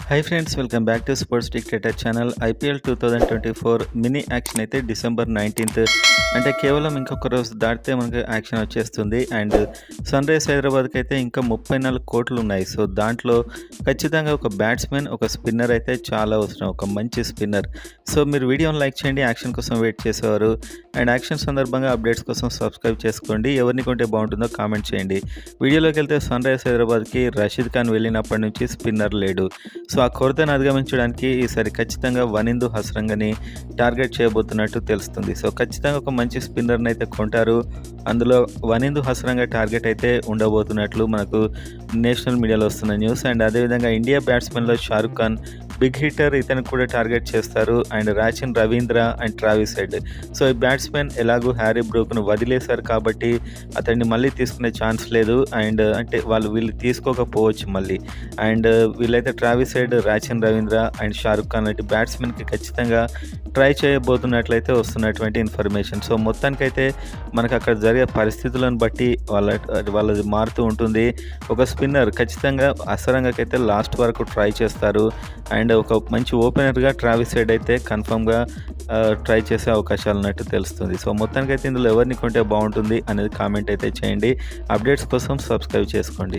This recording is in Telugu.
Hi friends, welcome back to sports dictator channel. IPL 2024 mini action అయితే డిసెంబర్ 19th అంటే కేవలం ఇంకొక రోజు దాటితే మనకి యాక్షన్ వచ్చేస్తుంది. అండ్ సన్ రైజ్ హైదరాబాద్కి అయితే ఇంకా 34 కోట్లు ఉన్నాయి. సో దాంట్లో ఖచ్చితంగా ఒక బ్యాట్స్మెన్, ఒక స్పిన్నర్ అయితే చాలా అవసరం, ఒక మంచి స్పిన్నర్. సో మీరు వీడియోని లైక్ చేయండి, యాక్షన్ కోసం వెయిట్ చేసేవారు. అండ్ యాక్షన్ సందర్భంగా అప్డేట్స్ కోసం సబ్స్క్రైబ్ చేసుకోండి. ఎవరిని కొంటే బాగుంటుందో కామెంట్ చేయండి. వీడియోలోకి వెళ్తే సన్ రైజ్ హైదరాబాద్కి రషీద్ ఖాన్ వెళ్ళినప్పటి నుంచి స్పిన్నర్ లేడు. సో ఆ కొరతను అధిగమించడానికి ఈసారి ఖచ్చితంగా వనిందు హస్రంగని టార్గెట్ చేయబోతున్నట్టు తెలుస్తుంది. సో ఖచ్చితంగా ఒక మంచి స్పిన్నర్ని అయితే కొంటారు. అందులో వనిందు హస్రంగ టార్గెట్ అయితే ఉండబోతున్నట్లు మనకు నేషనల్ మీడియాలో వస్తున్న న్యూస్. అండ్ అదేవిధంగా ఇండియా బ్యాట్స్మెన్లో షారుఖ్ ఖాన్ బిగ్ హిట్టర్, ఇతను కూడా టార్గెట్ చేస్తారు. And Rachin Ravindra and Travis Head. So ఈ బ్యాట్స్మెన్ ఎలాగూ హ్యారీ బ్రూక్ను వదిలేశారు కాబట్టి అతన్ని మళ్ళీ తీసుకునే ఛాన్స్ లేదు. అండ్ అంటే వీళ్ళు తీసుకోకపోవచ్చు మళ్ళీ. అండ్ వీళ్ళైతే Travis head, Rachin Ravindra and Shahrukh Khan లాంటి బ్యాట్స్మెన్కి ఖచ్చితంగా ట్రై చేయబోతున్నట్లయితే వస్తున్నటువంటి ఇన్ఫర్మేషన్. సో మొత్తానికైతే మనకు అక్కడ జరిగే పరిస్థితులను బట్టి వాళ్ళది మారుతూ ఉంటుంది. ఒక స్పిన్నర్ ఖచ్చితంగా అసరంగకైతే లాస్ట్ వరకు ట్రై చేస్తారు. అండ్ ఒక మంచి ఓపెనర్గా ట్రావిస్ హెడ్ అయితే కన్ఫర్మ్గా ట్రై చేసే అవకాశాలు ఉన్నట్టు తెలుస్తుంది. సో మొత్తానికైతే ఇందులో ఎవరిని కొంటే బాగుంటుంది అనేది కామెంట్ అయితే చేయండి. అప్డేట్స్ కోసం సబ్స్క్రైబ్ చేసుకోండి.